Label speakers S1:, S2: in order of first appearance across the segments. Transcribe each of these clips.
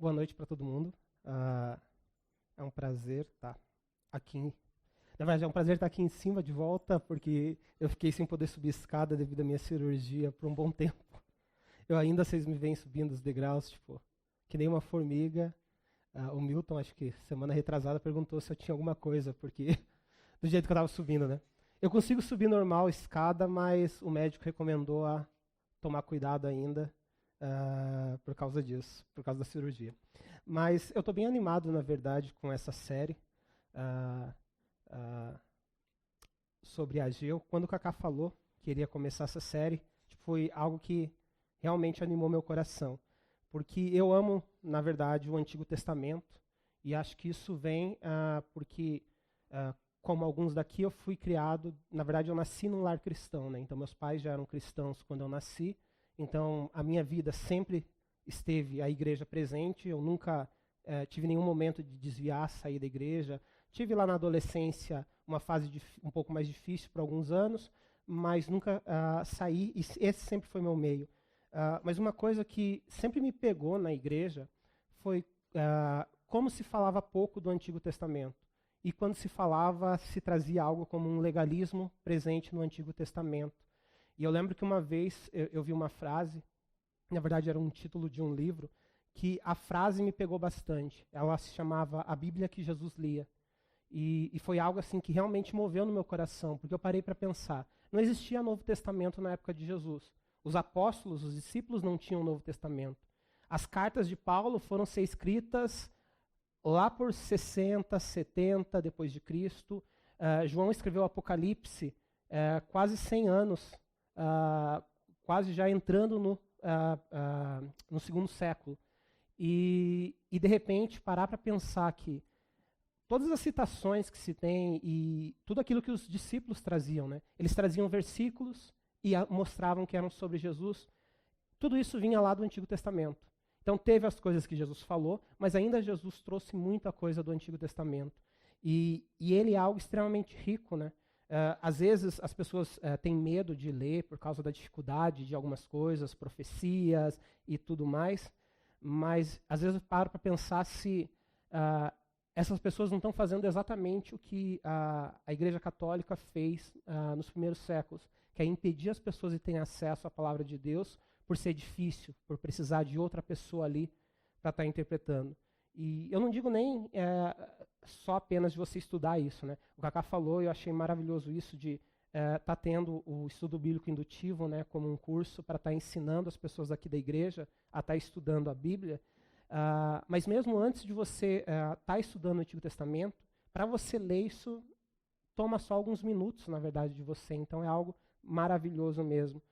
S1: Boa noite para todo mundo. É um prazer estar aqui. Na verdade, é um prazer estar aqui em cima de volta, porque eu fiquei sem poder subir escada devido à minha cirurgia por um bom tempo. Vocês me veem subindo os degraus, tipo, que nem uma formiga. O Milton, acho que semana retrasada, perguntou se eu tinha alguma coisa, porque do jeito que eu estava subindo, né? Eu consigo subir normal escada, mas o médico recomendou a tomar cuidado ainda por causa disso, por causa da cirurgia. Mas eu estou bem animado, na verdade, com essa série sobre Ageu. Quando o Kaká falou que iria começar essa série, foi algo que realmente animou meu coração. Porque eu amo, na verdade, o Antigo Testamento, e acho que isso vem porque, como alguns daqui, eu fui criado, na verdade, eu nasci num lar cristão, né? Então, meus pais já eram cristãos quando eu nasci, então a minha vida sempre esteve a igreja presente, eu nunca tive nenhum momento de desviar, sair da igreja. Tive lá na adolescência uma fase um pouco mais difícil por alguns anos, mas nunca saí, e esse sempre foi meu meio. Mas uma coisa que sempre me pegou na igreja foi como se falava pouco do Antigo Testamento. E quando se falava, se trazia algo como um legalismo presente no Antigo Testamento. E eu lembro que uma vez eu vi uma frase, na verdade era um título de um livro, que a frase me pegou bastante. Ela se chamava A Bíblia que Jesus Lia. E foi algo assim que realmente moveu no meu coração, porque eu parei para pensar. Não existia Novo Testamento na época de Jesus. Os apóstolos, os discípulos não tinham Novo Testamento. As cartas de Paulo foram ser escritas lá por 60, 70 depois de Cristo. João escreveu o Apocalipse quase 100 anos, quase já entrando no segundo século. E de repente parar para pensar que todas as citações que se tem e tudo aquilo que os discípulos traziam, né? Eles traziam versículos e mostravam que eram sobre Jesus. Tudo isso vinha lá do Antigo Testamento. Então teve as coisas que Jesus falou, mas ainda Jesus trouxe muita coisa do Antigo Testamento. E ele é algo extremamente rico, né? Às vezes as pessoas têm medo de ler por causa da dificuldade de algumas coisas, profecias e tudo mais, mas às vezes eu paro para pensar se essas pessoas não estão fazendo exatamente o que a Igreja Católica fez nos primeiros séculos, que é impedir as pessoas de terem acesso à palavra de Deus por ser difícil, por precisar de outra pessoa ali para estar interpretando. E eu não digo nem só apenas de você estudar isso, né? O Kaká falou, eu achei maravilhoso isso de estar tendo o estudo bíblico indutivo, né, como um curso para estar ensinando as pessoas aqui da igreja a estar estudando a Bíblia. Mas mesmo antes de você estar estudando o Antigo Testamento, para você ler isso, toma só alguns minutos, na verdade, de você. Então é algo maravilhoso mesmo.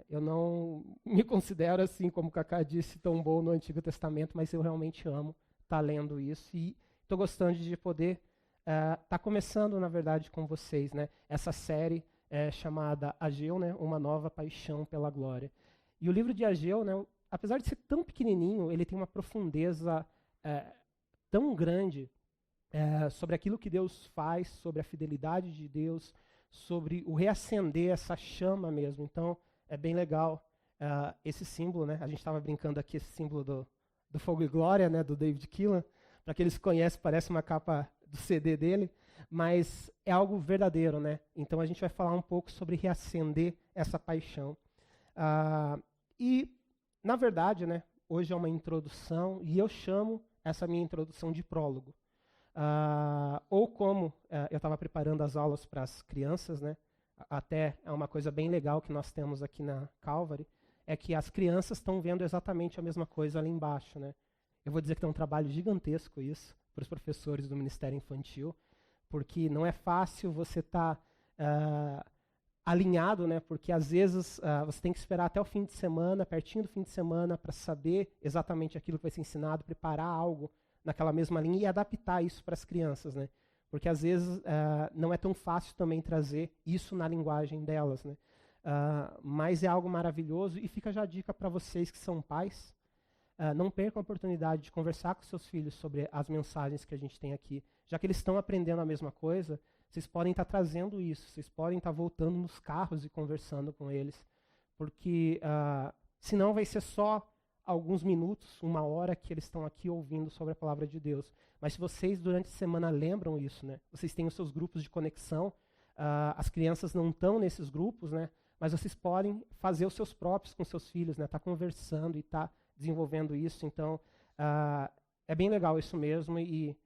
S1: Eu não me considero, assim, como o Kaká disse, tão bom no Antigo Testamento, mas eu realmente amo estar lendo isso e estou gostando de poder estar começando, na verdade, com vocês, né? Essa série chamada Ageu, né? Uma Nova Paixão pela Glória. E o livro de Ageu, né? Apesar de ser tão pequenininho, ele tem uma profundeza tão grande sobre aquilo que Deus faz, sobre a fidelidade de Deus, sobre o reacender essa chama mesmo. Então, é bem legal esse símbolo, né? A gente estava brincando aqui, esse símbolo do Fogo e Glória, né? Do David Keelan. Para aqueles que conhecem, parece uma capa do CD dele, mas é algo verdadeiro, né? Então, a gente vai falar um pouco sobre reacender essa paixão. Na verdade, né, hoje é uma introdução e eu chamo essa minha introdução de prólogo. Ou como eu estava preparando as aulas para as crianças, né, até é uma coisa bem legal que nós temos aqui na Calvary, é que as crianças estão vendo exatamente a mesma coisa ali embaixo. Né? Eu vou dizer que é um trabalho gigantesco isso para os professores do Ministério Infantil, porque não é fácil você estar alinhado, né? Porque às vezes você tem que esperar até o fim de semana, pertinho do fim de semana, para saber exatamente aquilo que vai ser ensinado, preparar algo naquela mesma linha e adaptar isso para as crianças, né? Porque às vezes não é tão fácil também trazer isso na linguagem delas, né? Mas é algo maravilhoso e fica já a dica para vocês que são pais. Não percam a oportunidade de conversar com seus filhos sobre as mensagens que a gente tem aqui. Já que eles estão aprendendo a mesma coisa, vocês podem estar trazendo isso, vocês podem estar voltando nos carros e conversando com eles, porque senão vai ser só alguns minutos, uma hora que eles estão aqui ouvindo sobre a palavra de Deus. Mas se vocês durante a semana lembram isso, né? Vocês têm os seus grupos de conexão, as crianças não estão nesses grupos, né? Mas vocês podem fazer os seus próprios com seus filhos, né? Tá conversando e tá desenvolvendo isso. Então, é bem legal isso mesmo e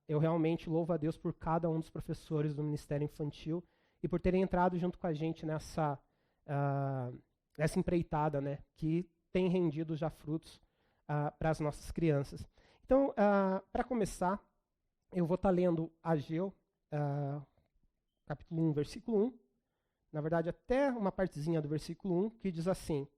S1: eu realmente louvo a Deus por cada um dos professores do Ministério Infantil e por terem entrado junto com a gente nessa empreitada, né? Que tem rendido já frutos para as nossas crianças. Então, para começar, eu vou estar lendo Ageu, capítulo 1, versículo 1. Na verdade, até uma partezinha do versículo 1, que diz assim: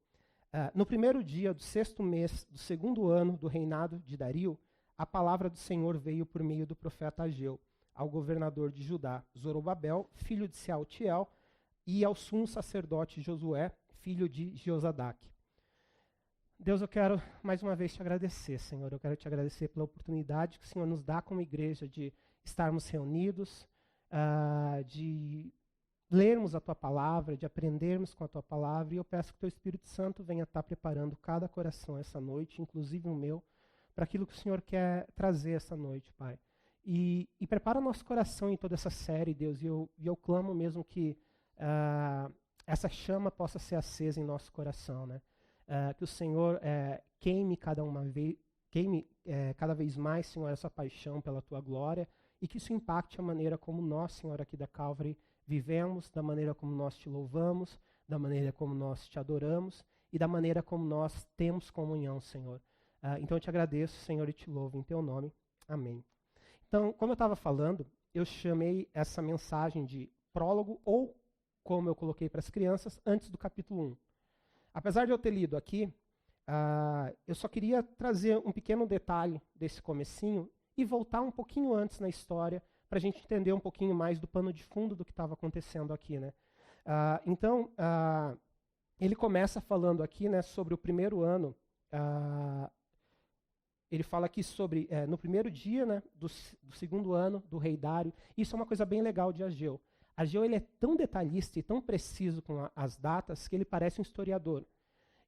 S1: no primeiro dia do 6º mês do 2º ano do reinado de Dario, a palavra do Senhor veio por meio do profeta Ageu, ao governador de Judá, Zorobabel, filho de Sealtiel, e ao sumo sacerdote Josué, filho de Josadaque. Deus, eu quero mais uma vez te agradecer, Senhor. Eu quero te agradecer pela oportunidade que o Senhor nos dá como igreja de estarmos reunidos, de lermos a Tua palavra, de aprendermos com a Tua palavra. E eu peço que o Teu Espírito Santo venha estar preparando cada coração essa noite, inclusive o meu, para aquilo que o Senhor quer trazer essa noite, Pai. E prepara o nosso coração em toda essa série, Deus. E eu clamo mesmo que essa chama possa ser acesa em nosso coração, né? Que o Senhor queime cada vez mais, Senhor, essa paixão pela Tua glória e que isso impacte a maneira como nós, Senhor, aqui da Calvary, vivemos, da maneira como nós Te louvamos, da maneira como nós Te adoramos e da maneira como nós temos comunhão, Senhor. Então eu Te agradeço, Senhor, e Te louvo em Teu nome. Amém. Então, como eu estava falando, eu chamei essa mensagem de prólogo ou, como eu coloquei para as crianças, antes do capítulo 1. Apesar de eu ter lido aqui, eu só queria trazer um pequeno detalhe desse comecinho e voltar um pouquinho antes na história para a gente entender um pouquinho mais do pano de fundo do que estava acontecendo aqui, né? Então, ele começa falando aqui, né, sobre o primeiro ano. Ele fala aqui sobre, no primeiro dia, né, do 2º ano do rei Dário. Isso é uma coisa bem legal de Ageu. Ageu ele é tão detalhista e tão preciso com as datas que ele parece um historiador.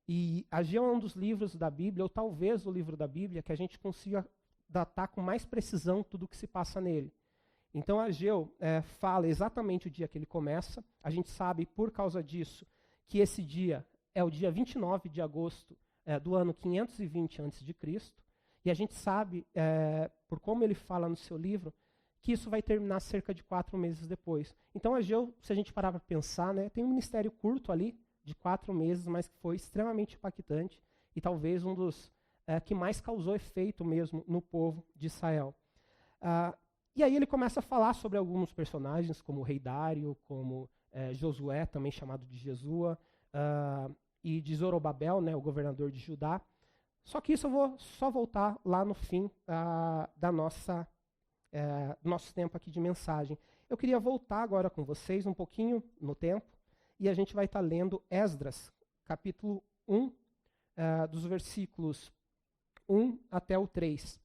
S1: E Ageu é um dos livros da Bíblia, ou talvez o livro da Bíblia, que a gente consiga datar com mais precisão tudo o que se passa nele. Então Ageu fala exatamente o dia que ele começa. A gente sabe, por causa disso, que esse dia é o dia 29 de agosto do ano 520 a.C. E a gente sabe, por como ele fala no seu livro, que isso vai terminar cerca de 4 meses depois. Então Ageu, se a gente parar para pensar, né, tem um ministério curto ali, de 4 meses, mas que foi extremamente impactante e talvez um dos que mais causou efeito mesmo no povo de Israel. E aí ele começa a falar sobre alguns personagens, como o rei Dário, como Josué, também chamado de Jesua, e de Zorobabel, né, o governador de Judá. Só que isso eu vou só voltar lá no fim do nosso tempo aqui de mensagem. Eu queria voltar agora com vocês um pouquinho no tempo, e a gente vai estar lendo Esdras, capítulo 1, dos versículos 1 até o 3.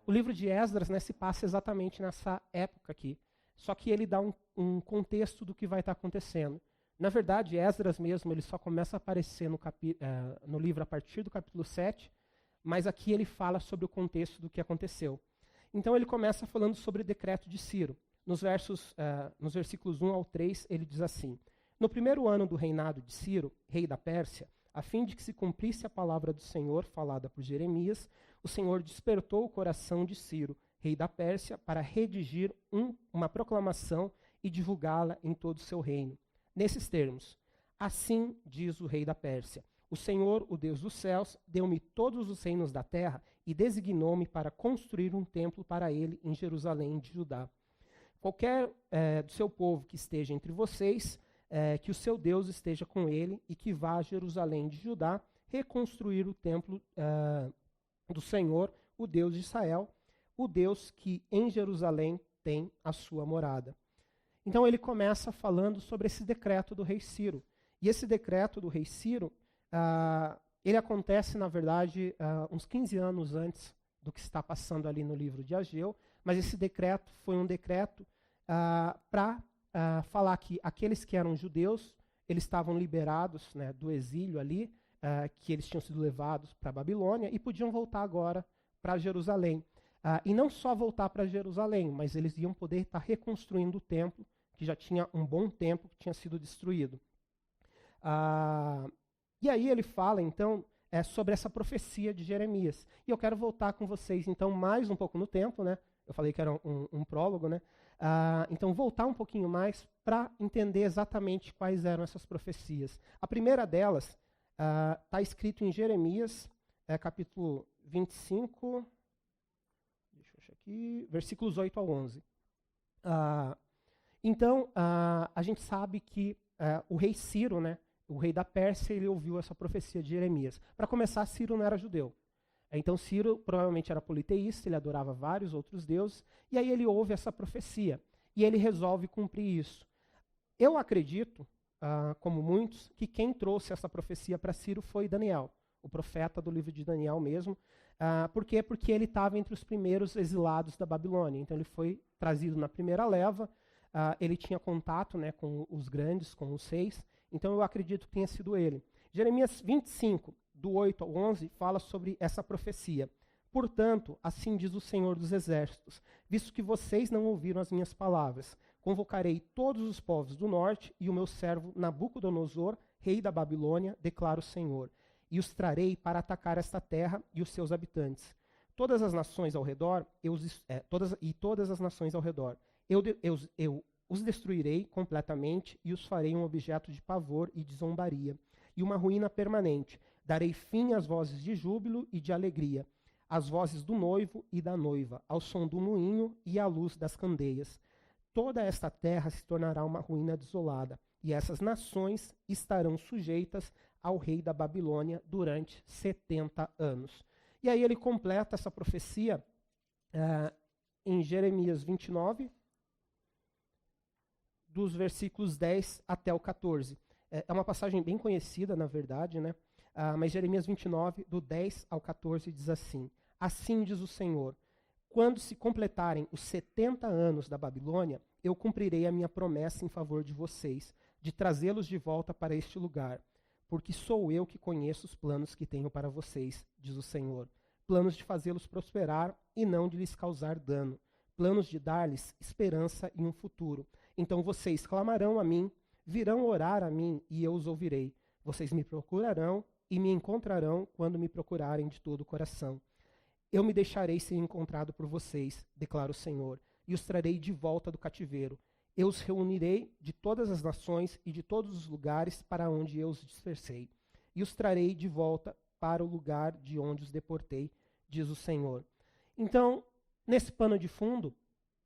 S1: O livro de Esdras, né, se passa exatamente nessa época aqui, só que ele dá um contexto do que vai estar acontecendo. Na verdade, Esdras mesmo, ele só começa a aparecer no livro a partir do capítulo 7, mas aqui ele fala sobre o contexto do que aconteceu. Então ele começa falando sobre o decreto de Ciro. Nos versículos 1 ao 3, ele diz assim: no primeiro ano do reinado de Ciro, rei da Pérsia, a fim de que se cumprisse a palavra do Senhor falada por Jeremias, o Senhor despertou o coração de Ciro, rei da Pérsia, para redigir uma proclamação e divulgá-la em todo o seu reino. Nesses termos: assim diz o rei da Pérsia, o Senhor, o Deus dos céus, deu-me todos os reinos da terra e designou-me para construir um templo para ele em Jerusalém de Judá. Qualquer do seu povo que esteja entre vocês, que o seu Deus esteja com ele e que vá a Jerusalém de Judá reconstruir o templo do Senhor, o Deus de Israel, o Deus que em Jerusalém tem a sua morada. Então ele começa falando sobre esse decreto do rei Ciro. E esse decreto do rei Ciro, ele acontece, na verdade, uns 15 anos antes do que está passando ali no livro de Ageu, mas esse decreto foi um decreto para falar que aqueles que eram judeus, eles estavam liberados, né, do exílio ali, que eles tinham sido levados para a Babilônia e podiam voltar agora para Jerusalém. E não só voltar para Jerusalém, mas eles iam poder estar reconstruindo o templo, que já tinha um bom tempo que tinha sido destruído. E aí ele fala, então, sobre essa profecia de Jeremias. E eu quero voltar com vocês, então, mais um pouco no tempo, né? Eu falei que era um prólogo, né? Então, voltar um pouquinho mais para entender exatamente quais eram essas profecias. A primeira delas está escrito em Jeremias, capítulo 25, deixa eu achar aqui, versículos 8 ao 11. Então, a gente sabe que o rei Ciro, né, o rei da Pérsia, ele ouviu essa profecia de Jeremias. Para começar, Ciro não era judeu. Então, Ciro provavelmente era politeísta, ele adorava vários outros deuses, e aí ele ouve essa profecia, e ele resolve cumprir isso. Eu acredito, como muitos, que quem trouxe essa profecia para Ciro foi Daniel, o profeta do livro de Daniel mesmo. Por quê? Porque ele estava entre os primeiros exilados da Babilônia. Então, ele foi trazido na primeira leva, ele tinha contato, né, com os grandes, com os reis, então eu acredito que tenha sido ele. Jeremias 25, do 8 ao 11, fala sobre essa profecia. Portanto, assim diz o Senhor dos Exércitos, visto que vocês não ouviram as minhas palavras, convocarei todos os povos do norte e o meu servo Nabucodonosor, rei da Babilônia, declara o Senhor, e os trarei para atacar esta terra e os seus habitantes. Todas as nações ao redor, todas as nações ao redor, eu os destruirei completamente e os farei um objeto de pavor e de zombaria, e uma ruína permanente. Darei fim às vozes de júbilo e de alegria, às vozes do noivo e da noiva, ao som do moinho e à luz das candeias. Toda esta terra se tornará uma ruína desolada, e essas nações estarão sujeitas ao rei da Babilônia durante 70 anos. E aí ele completa essa profecia em Jeremias 29, dos versículos 10 até o 14. É uma passagem bem conhecida, na verdade, né? Mas Jeremias 29, do 10 ao 14, diz assim: Assim diz o Senhor, quando se completarem os 70 anos da Babilônia, eu cumprirei a minha promessa em favor de vocês, de trazê-los de volta para este lugar, porque sou eu que conheço os planos que tenho para vocês, diz o Senhor, planos de fazê-los prosperar e não de lhes causar dano, planos de dar-lhes esperança e um futuro. Então vocês clamarão a mim, virão orar a mim e eu os ouvirei. Vocês me procurarão e me encontrarão quando me procurarem de todo o coração. Eu me deixarei ser encontrado por vocês, declara o Senhor, e os trarei de volta do cativeiro. Eu os reunirei de todas as nações e de todos os lugares para onde eu os dispersei, e os trarei de volta para o lugar de onde os deportei, diz o Senhor. Então, nesse pano de fundo,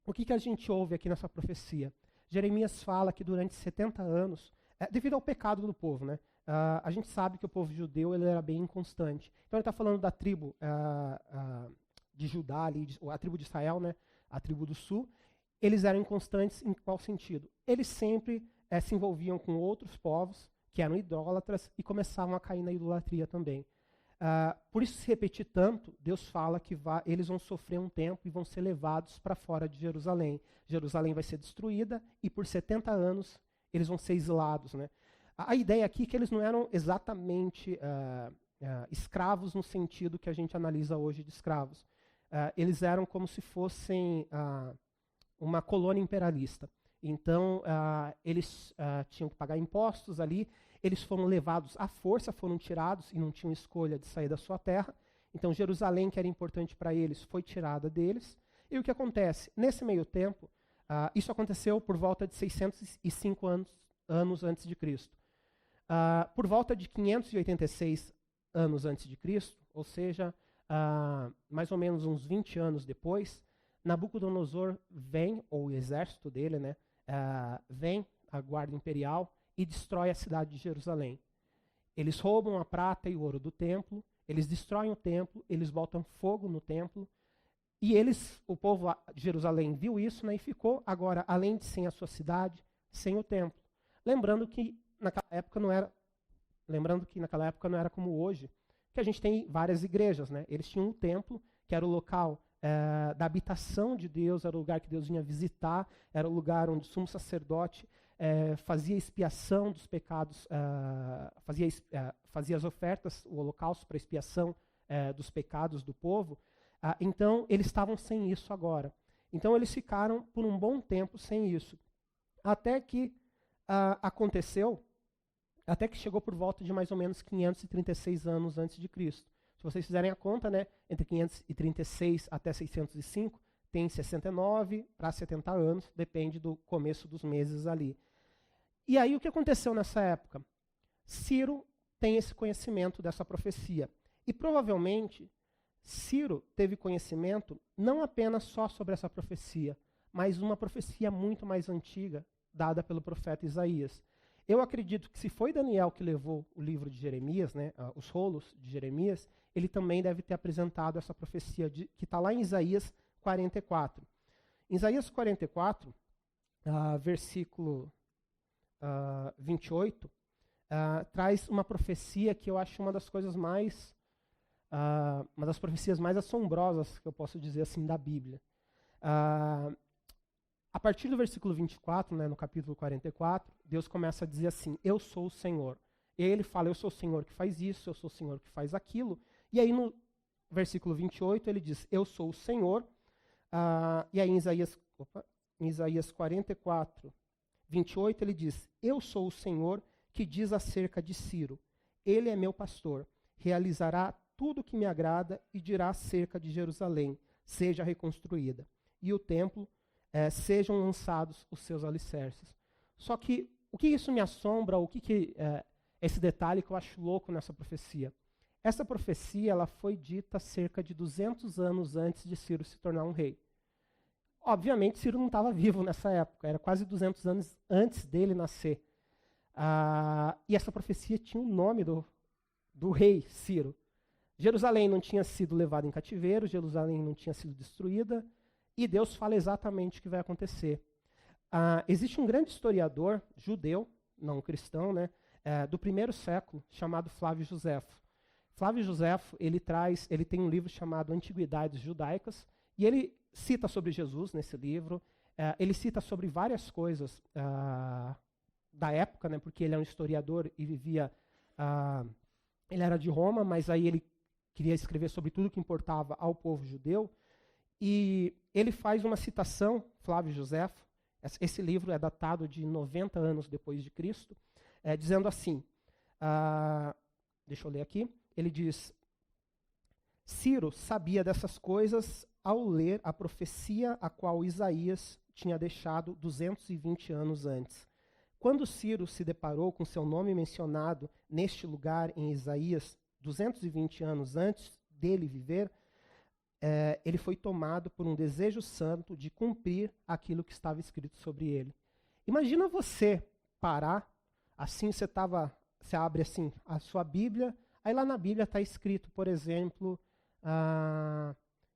S1: o que a gente ouve aqui nessa profecia? Jeremias fala que durante 70 anos, devido ao pecado do povo, né? A gente sabe que o povo judeu ele era bem inconstante. Então ele está falando da tribo de Judá, ali, a tribo de Israel, né? A tribo do sul. Eles eram inconstantes em qual sentido? Eles sempre se envolviam com outros povos que eram idólatras e começavam a cair na idolatria também. Por isso se repetir tanto, Deus fala que eles vão sofrer um tempo e vão ser levados para fora de Jerusalém. Jerusalém vai ser destruída e por 70 anos eles vão ser exilados, né? A ideia aqui é que eles não eram exatamente escravos no sentido que a gente analisa hoje de escravos. Eles eram como se fossem uma colônia imperialista. Então, eles tinham que pagar impostos ali, eles foram levados à força, foram tirados e não tinham escolha de sair da sua terra. Então, Jerusalém, que era importante para eles, foi tirada deles. E o que acontece? Nesse meio tempo, isso aconteceu por volta de 605 anos antes de Cristo. Por volta de 586 anos antes de Cristo, ou seja, mais ou menos uns 20 anos depois, Nabucodonosor vem, ou o exército dele, né, vem, a guarda imperial, e destrói a cidade de Jerusalém. Eles roubam a prata e o ouro do templo, eles destroem o templo, eles botam fogo no templo, e o povo de Jerusalém viu isso, né, e ficou agora, além de sem a sua cidade, sem o templo. Lembrando que naquela época não era como hoje, que a gente tem várias igrejas, né? Eles tinham um templo, que era o local da habitação de Deus, era o lugar que Deus vinha visitar, era o lugar onde o sumo sacerdote fazia expiação dos pecados, fazia as ofertas, o holocausto para expiação dos pecados do povo. Então, eles estavam sem isso agora. Então, eles ficaram por um bom tempo sem isso. Até que até que chegou por volta de mais ou menos 536 anos antes de Cristo. Se vocês fizerem a conta, né, entre 536 até 605, tem 69 para 70 anos, depende do começo dos meses ali. E aí o que aconteceu nessa época? Ciro tem esse conhecimento dessa profecia. E provavelmente Ciro teve conhecimento não apenas só sobre essa profecia, mas uma profecia muito mais antiga, dada pelo profeta Isaías. Eu acredito que se foi Daniel que levou o livro de Jeremias, né, os rolos de Jeremias, ele também deve ter apresentado essa profecia que está lá em Isaías 44. Em Isaías 44, versículo 28, traz uma profecia que eu acho uma das coisas uma das profecias mais assombrosas que eu posso dizer assim da Bíblia. A partir do versículo 24, né, no capítulo 44, Deus começa a dizer assim, eu sou o Senhor. E aí ele fala, eu sou o Senhor que faz isso, eu sou o Senhor que faz aquilo. E aí no versículo 28 ele diz, eu sou o Senhor. E aí em Isaías 44, 28 ele diz, eu sou o Senhor que diz acerca de Ciro, ele é meu pastor, realizará tudo o que me agrada e dirá acerca de Jerusalém, seja reconstruída. E o templo sejam lançados os seus alicerces. Só que o que isso me assombra, esse detalhe que eu acho louco nessa profecia? Essa profecia ela foi dita cerca de 200 anos antes de Ciro se tornar um rei. Obviamente, Ciro não estava vivo nessa época, era quase 200 anos antes dele nascer. E essa profecia tinha o nome do rei Ciro. Jerusalém não tinha sido levada em cativeiro, Jerusalém não tinha sido destruída, e Deus fala exatamente o que vai acontecer. Existe um grande historiador judeu, não cristão, né, do primeiro século, chamado Flávio Josefo. Flávio Josefo, ele tem um livro chamado Antiguidades Judaicas, e ele cita sobre Jesus nesse livro, ele cita sobre várias coisas da época, né, porque ele é um historiador e vivia... ele era de Roma, mas aí ele queria escrever sobre tudo que importava ao povo judeu, e ele faz uma citação, Flávio Josefo, esse livro é datado de 90 anos depois de Cristo, dizendo assim, deixa eu ler aqui, ele diz, Ciro sabia dessas coisas ao ler a profecia a qual Isaías tinha deixado 220 anos antes. Quando Ciro se deparou com seu nome mencionado neste lugar em Isaías, 220 anos antes dele viver, ele foi tomado por um desejo santo de cumprir aquilo que estava escrito sobre ele. Imagina você parar, assim você abre assim a sua Bíblia, aí lá na Bíblia está escrito, por exemplo,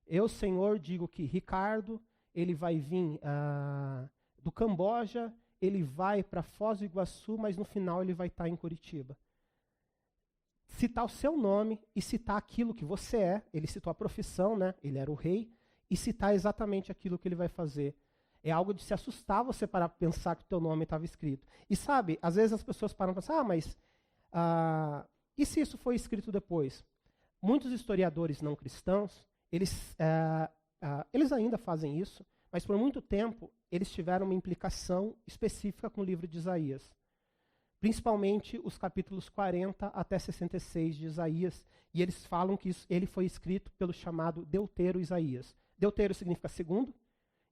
S1: eu, Senhor, digo que Ricardo, ele vai vir do Camboja, ele vai para Foz do Iguaçu, mas no final ele vai estar em Curitiba. Citar o seu nome e citar aquilo que você é, ele citou a profissão, né? Ele era o rei, e citar exatamente aquilo que ele vai fazer. É algo de se assustar você parar para pensar que o teu nome estava escrito. E sabe, às vezes as pessoas param para pensar, mas e se isso foi escrito depois? Muitos historiadores não cristãos, eles ainda fazem isso, mas por muito tempo eles tiveram uma implicação específica com o livro de Isaías. Principalmente os capítulos 40 até 66 de Isaías, e eles falam que ele foi escrito pelo chamado Deutero Isaías. Deutero significa segundo,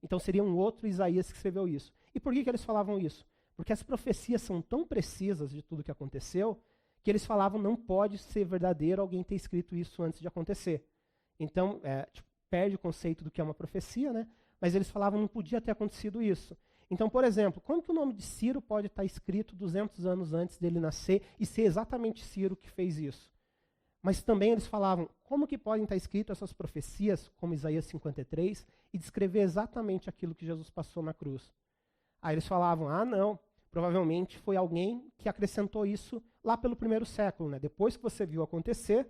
S1: então seria um outro Isaías que escreveu isso. E por que eles falavam isso? Porque as profecias são tão precisas de tudo que aconteceu, que eles falavam não pode ser verdadeiro alguém ter escrito isso antes de acontecer. Então, perde o conceito do que é uma profecia, né? Mas eles falavam não podia ter acontecido isso. Então, por exemplo, como que o nome de Ciro pode estar escrito 200 anos antes dele nascer e ser exatamente Ciro que fez isso? Mas também eles falavam, como que podem estar escritas essas profecias, como Isaías 53, e descrever exatamente aquilo que Jesus passou na cruz? Aí eles falavam, não, provavelmente foi alguém que acrescentou isso lá pelo primeiro século, né? Depois que você viu acontecer,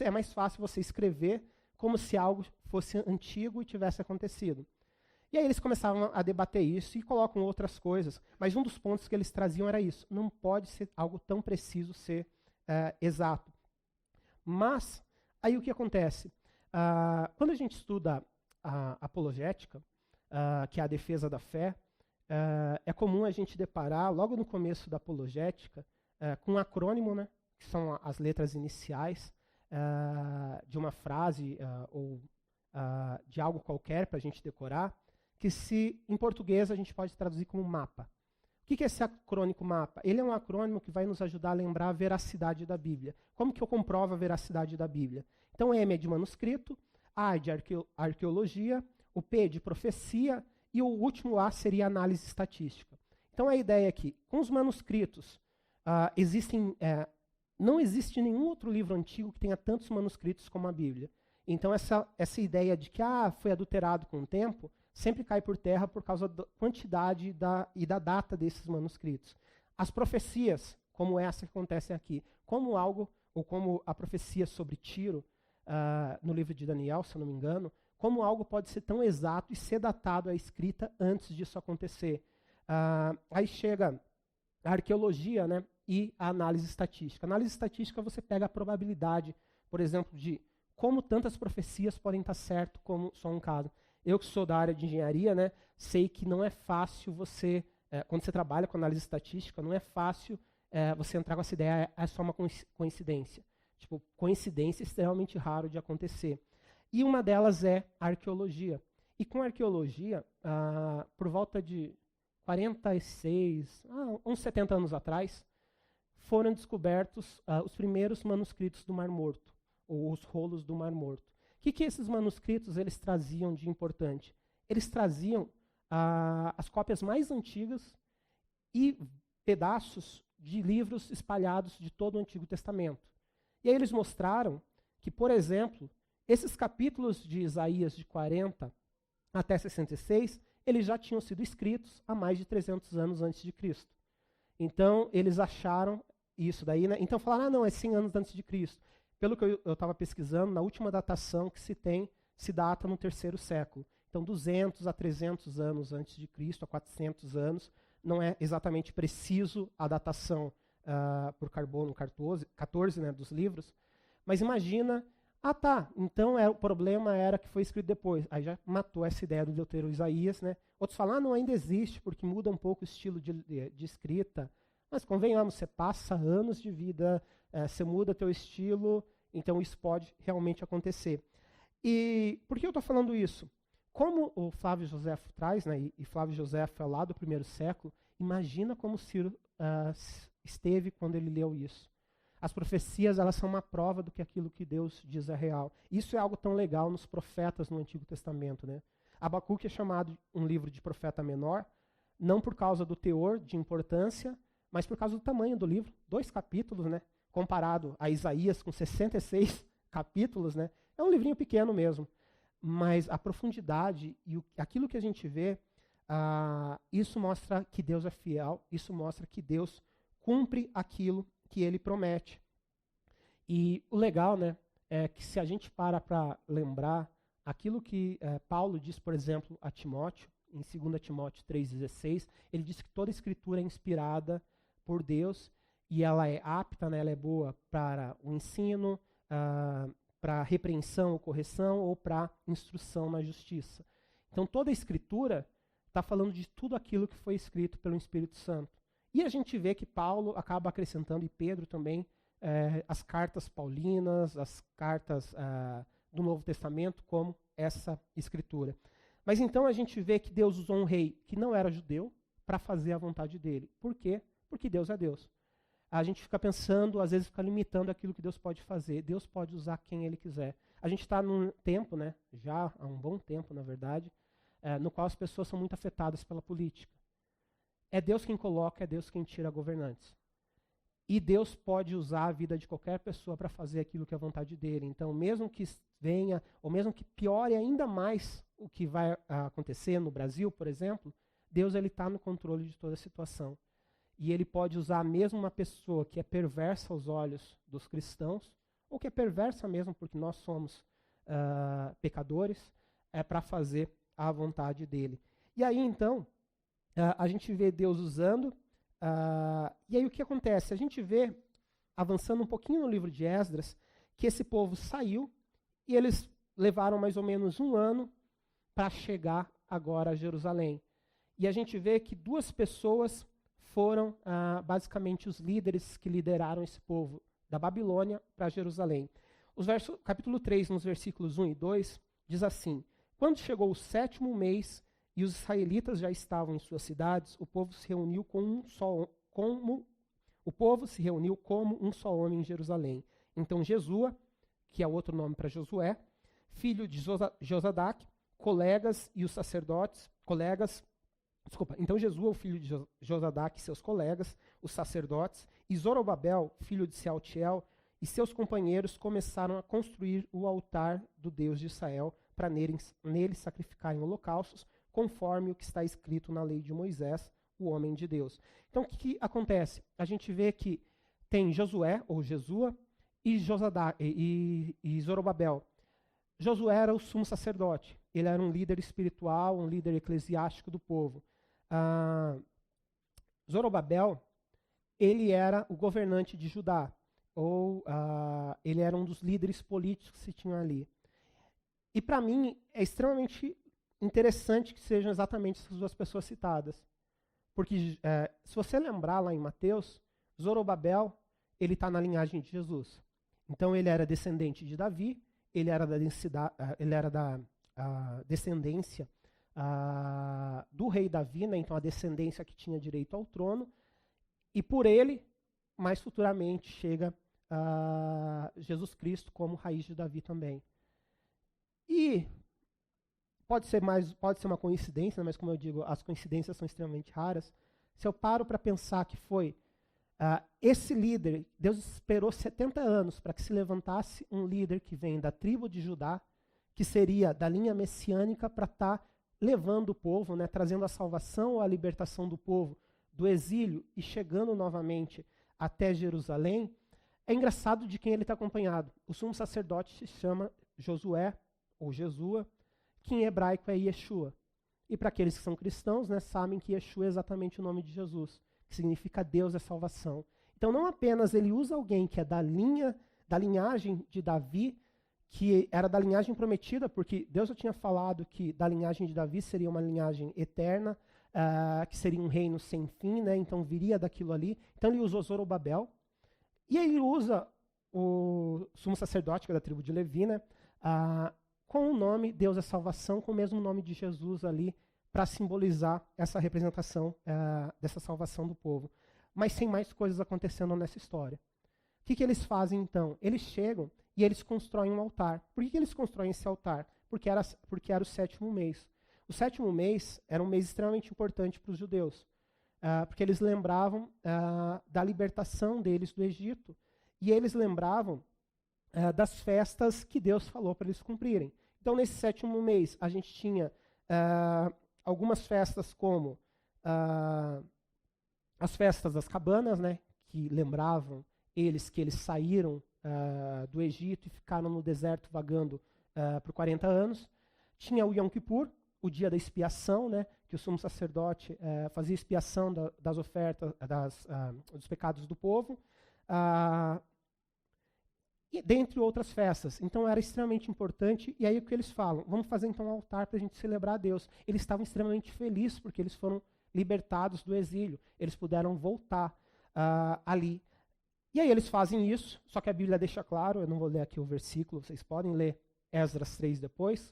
S1: é mais fácil você escrever como se algo fosse antigo e tivesse acontecido. E aí eles começavam a debater isso e colocam outras coisas. Mas um dos pontos que eles traziam era isso. Não pode ser algo tão preciso, ser exato. Mas, aí o que acontece? Quando a gente estuda a apologética, que é a defesa da fé, é comum a gente deparar, logo no começo da apologética, com um acrônimo, né, que são as letras iniciais de uma frase ou de algo qualquer para a gente decorar, que em português a gente pode traduzir como mapa. O que é esse acrônimo mapa? Ele é um acrônimo que vai nos ajudar a lembrar a veracidade da Bíblia. Como que eu comprovo a veracidade da Bíblia? Então, M é de manuscrito, A é de arqueologia, o P é de profecia e o último A seria análise estatística. Então, a ideia é que, com os manuscritos, não existe nenhum outro livro antigo que tenha tantos manuscritos como a Bíblia. Então, essa ideia de que foi adulterado com o tempo, sempre cai por terra por causa da quantidade e da data desses manuscritos. As profecias, como essa que acontece aqui, como a profecia sobre Tiro, no livro de Daniel, se eu não me engano, como algo pode ser tão exato e ser datado à escrita antes disso acontecer. Aí chega a arqueologia, né, e a análise estatística. A análise estatística você pega a probabilidade, por exemplo, de como tantas profecias podem estar certo como só um caso. Eu que sou da área de engenharia, né, sei que não é fácil você, quando você trabalha com análise estatística, não é fácil você entrar com essa ideia, é só uma coincidência. Tipo, coincidência é extremamente raro de acontecer. E uma delas é a arqueologia. E com a arqueologia, por volta de 46, uns 70 anos atrás, foram descobertos os primeiros manuscritos do Mar Morto, ou os rolos do Mar Morto. O que esses manuscritos eles traziam de importante? Eles traziam as cópias mais antigas e pedaços de livros espalhados de todo o Antigo Testamento. E aí eles mostraram que, por exemplo, esses capítulos de Isaías de 40 até 66, eles já tinham sido escritos há mais de 300 anos antes de Cristo. Então, eles acharam isso daí, né? Então falaram, não, é 100 anos antes de Cristo. Pelo que eu estava pesquisando, na última datação que se data no 3º século. Então, 200 a 300 anos antes de Cristo, a 400 anos. Não é exatamente preciso a datação por carbono 14, né, dos livros. Mas imagina, então o problema era que foi escrito depois. Aí já matou essa ideia do Deutero Isaías, né? Outros falam, não, ainda existe, porque muda um pouco o estilo de escrita. Mas convenhamos, você passa anos de vida, você muda teu estilo, então isso pode realmente acontecer. E por que eu estou falando isso? Como o Flávio Josefo traz, né, e Flávio Josefo é lá do 1º século, imagina como Ciro esteve quando ele leu isso. As profecias, elas são uma prova do que aquilo que Deus diz é real. Isso é algo tão legal nos profetas no Antigo Testamento, né? Abacuque é chamado um livro de profeta menor, não por causa do teor de importância, mas por causa do tamanho do livro. 2 capítulos, né? Comparado a Isaías com 66 capítulos, né? É um livrinho pequeno mesmo. Mas a profundidade e aquilo que a gente vê, isso mostra que Deus é fiel, isso mostra que Deus cumpre aquilo que ele promete. E o legal, né, é que se a gente para lembrar aquilo que Paulo diz, por exemplo, a Timóteo, em 2 Timóteo 3,16, ele diz que toda escritura é inspirada por Deus e ela é apta, né, ela é boa para o ensino, para repreensão ou correção ou para instrução na justiça. Então toda a escritura está falando de tudo aquilo que foi escrito pelo Espírito Santo. E a gente vê que Paulo acaba acrescentando, e Pedro também, as cartas paulinas, as cartas do Novo Testamento como essa escritura. Mas então a gente vê que Deus usou um rei que não era judeu para fazer a vontade dele. Por quê? Porque Deus é Deus. A gente fica pensando, às vezes fica limitando aquilo que Deus pode fazer. Deus pode usar quem ele quiser. A gente está num tempo, né, já há um bom tempo, na verdade, no qual as pessoas são muito afetadas pela política. É Deus quem coloca, é Deus quem tira governantes. E Deus pode usar a vida de qualquer pessoa para fazer aquilo que é a vontade dele. Então, mesmo que venha, ou mesmo que piore ainda mais o que vai acontecer no Brasil, por exemplo, Deus está no controle de toda a situação. E ele pode usar mesmo uma pessoa que é perversa aos olhos dos cristãos, ou que é perversa mesmo porque nós somos pecadores, para fazer à vontade dele. E aí, então, a gente vê Deus usando, e aí o que acontece? A gente vê, avançando um pouquinho no livro de Esdras, que esse povo saiu e eles levaram mais ou menos um ano para chegar agora a Jerusalém. E a gente vê que duas pessoas foram basicamente os líderes que lideraram esse povo da Babilônia para Jerusalém. Capítulo 3, nos versículos 1 e 2, diz assim: Quando chegou o 7º mês e os israelitas já estavam em suas cidades, o povo se reuniu como um só homem em Jerusalém. Então Jesua, que é outro nome para Josué, filho de Josadac, então Jesua, o filho de Josadac e seus colegas, os sacerdotes, e Zorobabel, filho de Sealtiel, e seus companheiros começaram a construir o altar do Deus de Israel para nele sacrificarem holocaustos, conforme o que está escrito na lei de Moisés, o homem de Deus. Então o que acontece? A gente vê que tem Josué, ou Jesua, e Zorobabel. Josué era o sumo sacerdote. Ele era um líder espiritual, um líder eclesiástico do povo. Zorobabel, ele era o governante de Judá, ou ele era um dos líderes políticos que se tinham ali. E para mim é extremamente interessante que sejam exatamente essas duas pessoas citadas. Porque se você lembrar lá em Mateus, Zorobabel, ele está na linhagem de Jesus. Então ele era descendente de Davi, ele era da descendência do rei Davi, né? Então a descendência que tinha direito ao trono, e por ele, mais futuramente, chega Jesus Cristo como raiz de Davi também. E pode ser uma coincidência, mas como eu digo, as coincidências são extremamente raras. Se eu paro para pensar que foi esse líder, Deus esperou 70 anos para que se levantasse um líder que vem da tribo de Judá, que seria da linha messiânica, para estar levando o povo, né, trazendo a salvação ou a libertação do povo do exílio e chegando novamente até Jerusalém. É engraçado de quem ele está acompanhado. O sumo sacerdote se chama Josué, ou Jesua, que em hebraico é Yeshua. E para aqueles que são cristãos, né, sabem que Yeshua é exatamente o nome de Jesus, que significa Deus é salvação. Então não apenas ele usa alguém que é da linhagem de Davi, que era da linhagem prometida, porque Deus já tinha falado que da linhagem de Davi seria uma linhagem eterna, que seria um reino sem fim, né? Então viria daquilo ali. Então ele usou Zorobabel, e ele usa o sumo sacerdote, que é da tribo de Levi, né? Com o nome Deus é salvação, com o mesmo nome de Jesus ali, para simbolizar essa representação dessa salvação do povo. Mas tem mais coisas acontecendo nessa história. O que eles fazem então? Eles chegam e eles constroem um altar. Por que eles constroem esse altar? Porque era o 7º mês. O 7º mês era um mês extremamente importante para os judeus, porque eles lembravam da libertação deles do Egito, e eles lembravam das festas que Deus falou para eles cumprirem. Então, nesse 7º mês, a gente tinha algumas festas como as festas das cabanas, né, que lembravam que eles saíram do Egito e ficaram no deserto vagando por 40 anos. Tinha o Yom Kippur, o dia da expiação, né, que o sumo sacerdote fazia expiação das ofertas, dos pecados do povo, e dentre outras festas. Então era extremamente importante, e aí o que eles falam? Vamos fazer então um altar para a gente celebrar a Deus. Eles estavam extremamente felizes porque eles foram libertados do exílio, eles puderam voltar ali. E aí eles fazem isso, só que a Bíblia deixa claro, eu não vou ler aqui o versículo, vocês podem ler Esdras 3 depois,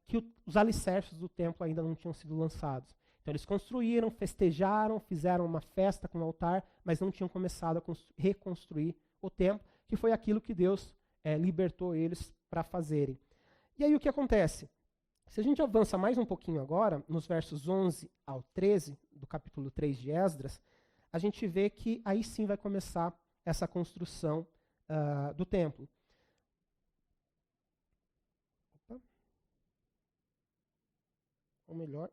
S1: que os alicerces do templo ainda não tinham sido lançados. Então eles construíram, festejaram, fizeram uma festa com o altar, mas não tinham começado a reconstruir o templo, que foi aquilo que Deus libertou eles para fazerem. E aí o que acontece? Se a gente avança mais um pouquinho agora, nos versos 11 ao 13 do capítulo 3 de Esdras, a gente vê que aí sim vai começar essa construção do templo. Ou melhor,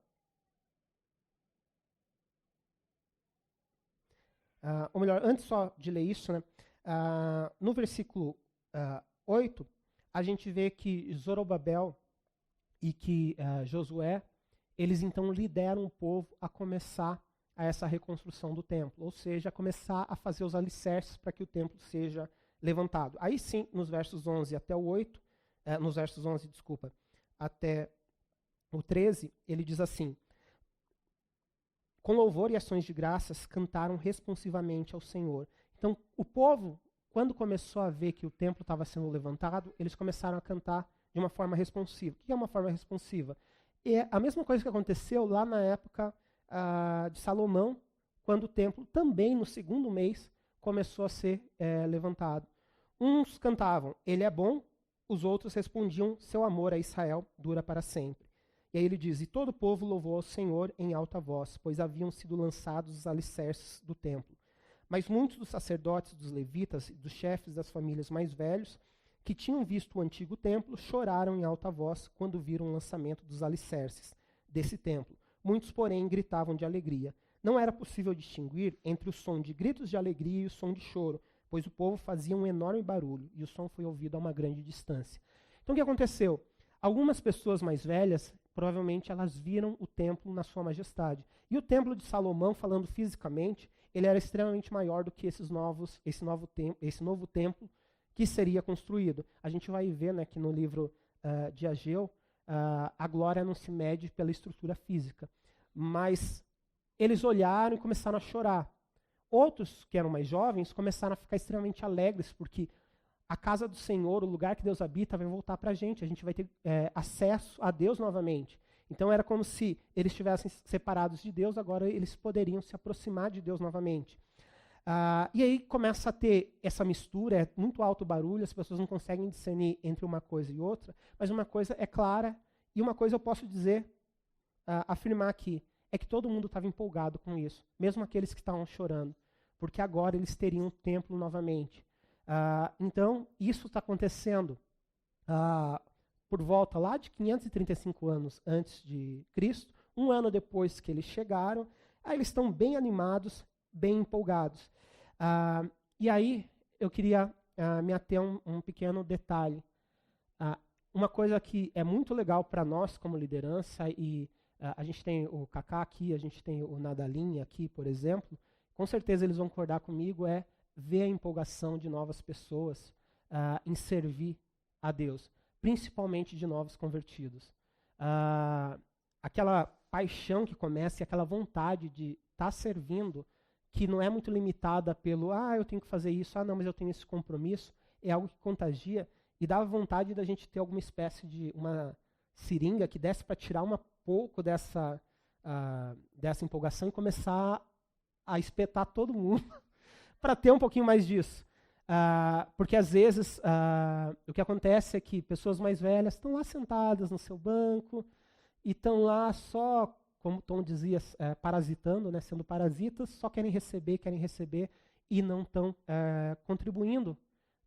S1: antes só de ler isso, né, no versículo 8, a gente vê que Zorobabel, e que Josué, eles então lideram o povo a começar a essa reconstrução do templo, ou seja, a começar a fazer os alicerces para que o templo seja levantado. Aí sim, nos versos 11 até o 8, nos versos 11, desculpa, até o 13, ele diz assim: com louvor e ações de graças, cantaram responsivamente ao Senhor. Então, o povo, quando começou a ver que o templo estava sendo levantado, eles começaram a cantar de uma forma responsiva. O que é uma forma responsiva? É a mesma coisa que aconteceu lá na época de Salomão, quando o templo, também no segundo mês, começou a ser levantado. Uns cantavam, ele é bom, os outros respondiam, seu amor a Israel dura para sempre. E aí ele diz, e todo o povo louvou ao Senhor em alta voz, pois haviam sido lançados os alicerces do templo. Mas muitos dos sacerdotes, dos levitas, dos chefes das famílias mais velhos, que tinham visto o antigo templo, choraram em alta voz quando viram o lançamento dos alicerces desse templo. Muitos, porém, gritavam de alegria. Não era possível distinguir entre o som de gritos de alegria e o som de choro, pois o povo fazia um enorme barulho, e o som foi ouvido a uma grande distância. Então o que aconteceu? Algumas pessoas mais velhas, provavelmente elas viram o templo na sua majestade. E o templo de Salomão, falando fisicamente, ele era extremamente maior do que esse novo templo que seria construído. A gente vai ver, né, que no livro de Ageu, a glória não se mede pela estrutura física. Mas eles olharam e começaram a chorar. Outros, que eram mais jovens, começaram a ficar extremamente alegres, porque a casa do Senhor, o lugar que Deus habita, vai voltar para a gente vai ter acesso a Deus novamente. Então era como se eles estivessem separados de Deus, agora eles poderiam se aproximar de Deus novamente. E aí começa a ter essa mistura, é muito alto o barulho, as pessoas não conseguem discernir entre uma coisa e outra, mas uma coisa é clara, e uma coisa eu posso dizer, afirmar aqui, é que todo mundo estava empolgado com isso, mesmo aqueles que estavam chorando, porque agora eles teriam um templo novamente. Então, isso está acontecendo por volta lá de 535 anos antes de Cristo, um ano depois que eles chegaram, aí eles estão bem animados, bem empolgados. E aí, eu queria me ater a um pequeno detalhe. Uma coisa que é muito legal para nós como liderança, e a gente tem o Kaká aqui, a gente tem o Nadalim aqui, por exemplo, com certeza eles vão concordar comigo, é ver a empolgação de novas pessoas em servir a Deus, principalmente de novos convertidos. Aquela paixão que começa e aquela vontade de estar servindo, que não é muito limitada pelo, eu tenho que fazer isso, não, mas eu tenho esse compromisso, é algo que contagia e dá vontade da gente ter alguma espécie de uma seringa que desse para tirar um pouco dessa empolgação e começar a espetar todo mundo para ter um pouquinho mais disso. Porque às vezes o que acontece é que pessoas mais velhas estão lá sentadas no seu banco e estão lá só, como Tom dizia, parasitando, né, sendo parasitas, só querem receber e não estão contribuindo.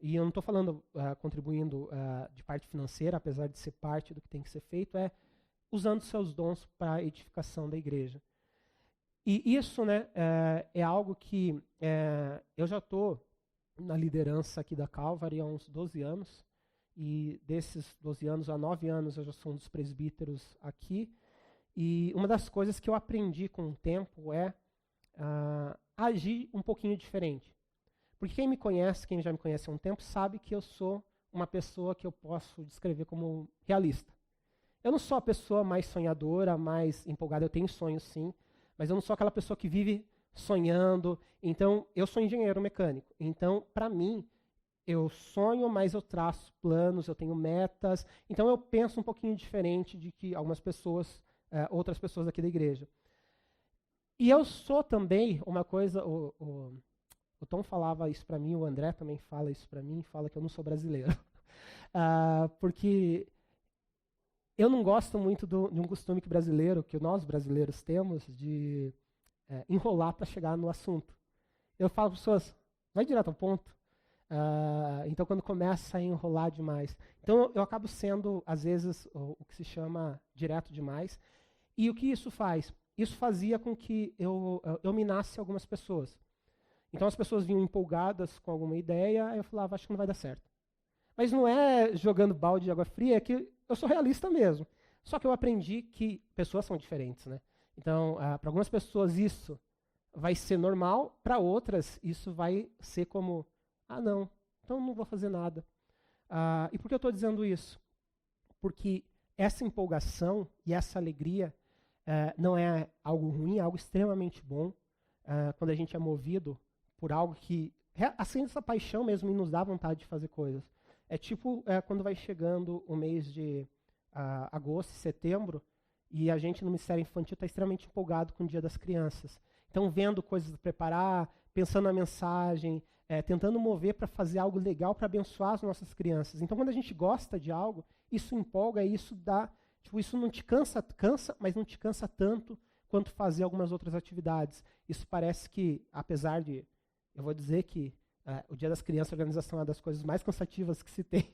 S1: E eu não estou falando contribuindo de parte financeira, apesar de ser parte do que tem que ser feito, usando seus dons para a edificação da igreja. E isso, né, é algo que eu já estou na liderança aqui da Calvary há uns 12 anos, e desses 12 anos a 9 anos eu já sou um dos presbíteros aqui, e uma das coisas que eu aprendi com o tempo é agir um pouquinho diferente. Porque quem já me conhece há um tempo, sabe que eu sou uma pessoa que eu posso descrever como realista. Eu não sou a pessoa mais sonhadora, mais empolgada, eu tenho sonhos sim, mas eu não sou aquela pessoa que vive sonhando. Então, eu sou engenheiro mecânico. Então, para mim, eu sonho, mas eu traço planos, eu tenho metas. Então, eu penso um pouquinho diferente de que algumas pessoas, outras pessoas aqui da igreja. E eu sou também uma coisa, o Tom falava isso para mim, o André também fala isso para mim, fala que eu não sou brasileiro. Porque eu não gosto muito de um costume que nós brasileiros temos de enrolar para chegar no assunto. Eu falo para as pessoas, vai direto ao ponto. Então, quando começa a enrolar demais. Então, eu acabo sendo, às vezes, o que se chama direto demais. E o que isso faz? Isso fazia com que eu minasse algumas pessoas. Então, as pessoas vinham empolgadas com alguma ideia, aí eu falava, acho que não vai dar certo. Mas não é jogando balde de água fria, é que eu sou realista mesmo. Só que eu aprendi que pessoas são diferentes, né? Então, para algumas pessoas isso vai ser normal, para outras isso vai ser como, não, então não vou fazer nada. E por que eu estou dizendo isso? Porque essa empolgação e essa alegria não é algo ruim, é algo extremamente bom. Quando a gente é movido por algo que acende essa paixão mesmo e nos dá vontade de fazer coisas. É tipo quando vai chegando o mês de agosto, setembro, e a gente no Ministério Infantil está extremamente empolgado com o Dia das Crianças. Então, vendo coisas para preparar, pensando na mensagem, tentando mover para fazer algo legal para abençoar as nossas crianças. Então, quando a gente gosta de algo, isso empolga e isso dá... Tipo, isso não te cansa, mas não te cansa tanto quanto fazer algumas outras atividades. Isso parece que, apesar de... Eu vou dizer que o Dia das Crianças, a organização é uma das coisas mais cansativas que se tem.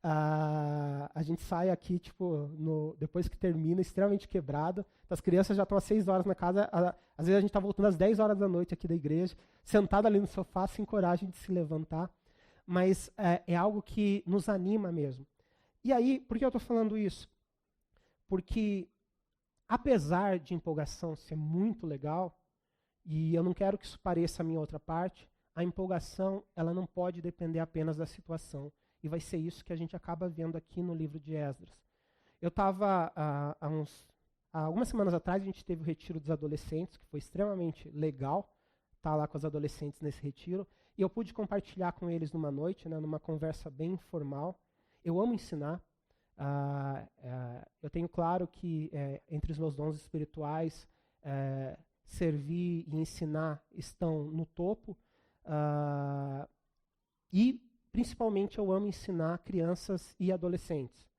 S1: A gente sai aqui, tipo, depois que termina, extremamente quebrado. As crianças já estão às 6 horas na casa. Às vezes a gente está voltando às 10 horas da noite aqui da igreja, sentado ali no sofá, sem coragem de se levantar. Mas é algo que nos anima mesmo. E aí, por que eu estou falando isso? Porque, apesar de empolgação ser muito legal, e eu não quero que isso pareça a minha outra parte, a empolgação ela não pode depender apenas da situação. E vai ser isso que a gente acaba vendo aqui no livro de Esdras. Eu estava, há algumas semanas atrás, a gente teve o retiro dos adolescentes, que foi extremamente legal estar lá com os adolescentes nesse retiro. E eu pude compartilhar com eles numa noite, né, numa conversa bem informal. Eu amo ensinar. Eu tenho claro que entre os meus dons espirituais, servir e ensinar estão no topo. E principalmente eu amo ensinar crianças e adolescentes.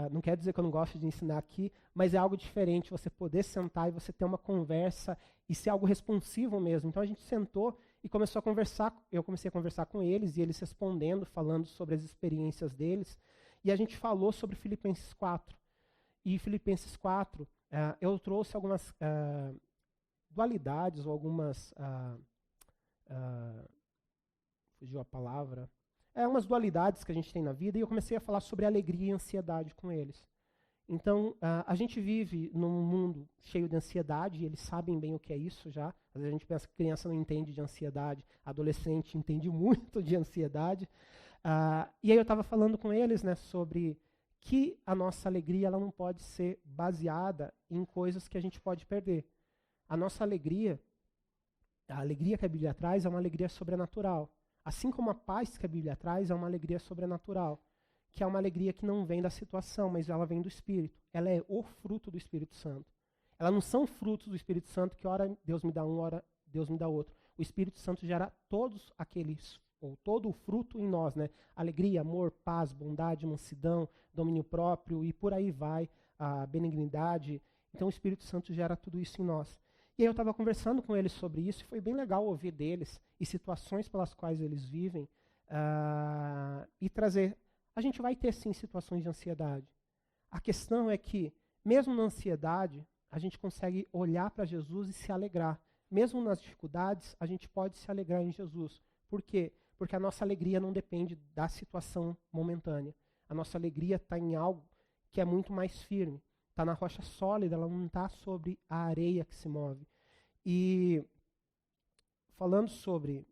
S1: Não quer dizer que eu não gosto de ensinar aqui, mas é algo diferente você poder sentar e você ter uma conversa e ser algo responsivo mesmo. Então a gente sentou e começou a conversar, eu comecei a conversar com eles e eles respondendo, falando sobre as experiências deles. E a gente falou sobre Filipenses 4. E Filipenses 4, eu trouxe algumas dualidades ou algumas... fugiu a palavra, umas dualidades que a gente tem na vida, e eu comecei a falar sobre alegria e ansiedade com eles. Então, a gente vive num mundo cheio de ansiedade, e eles sabem bem o que é isso já. Às vezes a gente pensa que criança não entende de ansiedade, adolescente entende muito de ansiedade. E aí eu estava falando com eles, né, sobre que a nossa alegria ela não pode ser baseada em coisas que a gente pode perder. A nossa alegria, a alegria que a Bíblia traz é uma alegria sobrenatural. Assim como a paz que a Bíblia traz é uma alegria sobrenatural, que é uma alegria que não vem da situação, mas ela vem do Espírito. Ela é o fruto do Espírito Santo. Elas não são frutos do Espírito Santo que ora Deus me dá um, ora Deus me dá outro. O Espírito Santo gera todos aqueles, ou todo o fruto em nós, né? Alegria, amor, paz, bondade, mansidão, domínio próprio e por aí vai, a benignidade. Então o Espírito Santo gera tudo isso em nós. E aí eu estava conversando com eles sobre isso e foi bem legal ouvir deles e situações pelas quais eles vivem e trazer. A gente vai ter sim situações de ansiedade. A questão é que, mesmo na ansiedade, a gente consegue olhar para Jesus e se alegrar. Mesmo nas dificuldades, a gente pode se alegrar em Jesus. Por quê? Porque a nossa alegria não depende da situação momentânea. A nossa alegria está em algo que é muito mais firme. Está na rocha sólida, ela não está sobre a areia que se move. E falando sobre...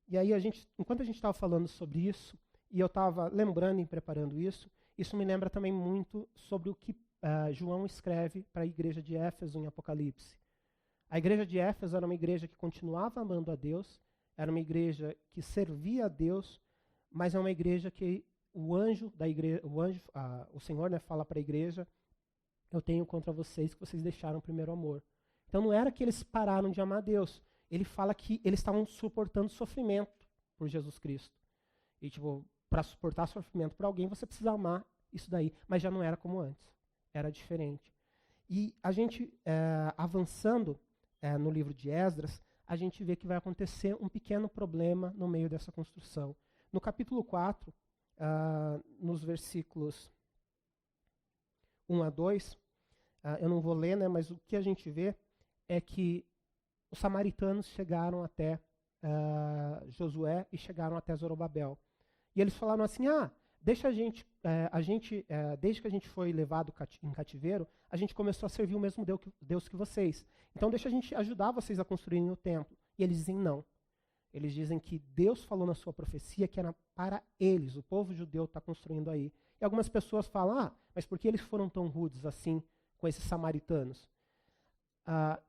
S1: E aí, enquanto a gente estava falando sobre isso, e eu estava lembrando e preparando isso me lembra também muito sobre o que João escreve para a igreja de Éfeso em Apocalipse. A igreja de Éfeso era uma igreja que continuava amando a Deus, era uma igreja que servia a Deus, mas é uma igreja que o anjo da igreja, o Senhor, né, fala para a igreja: eu tenho contra vocês que vocês deixaram o primeiro amor. Então não era que eles pararam de amar a Deus. Ele fala que eles estavam suportando sofrimento por Jesus Cristo. E tipo, para suportar sofrimento por alguém, você precisa amar isso daí. Mas já não era como antes. Era diferente. E a gente, avançando no livro de Esdras, a gente vê que vai acontecer um pequeno problema no meio dessa construção. No capítulo 4, nos versículos 1 a 2, eu não vou ler, né, mas o que a gente vê é que os samaritanos chegaram até Josué e chegaram até Zorobabel. E eles falaram assim, deixa desde que a gente foi levado em cativeiro, a gente começou a servir o mesmo Deus que vocês. Então deixa a gente ajudar vocês a construírem o templo. E eles dizem não. Eles dizem que Deus falou na sua profecia que era para eles, o povo judeu está construindo aí. E algumas pessoas falam, mas por que eles foram tão rudes assim com esses samaritanos?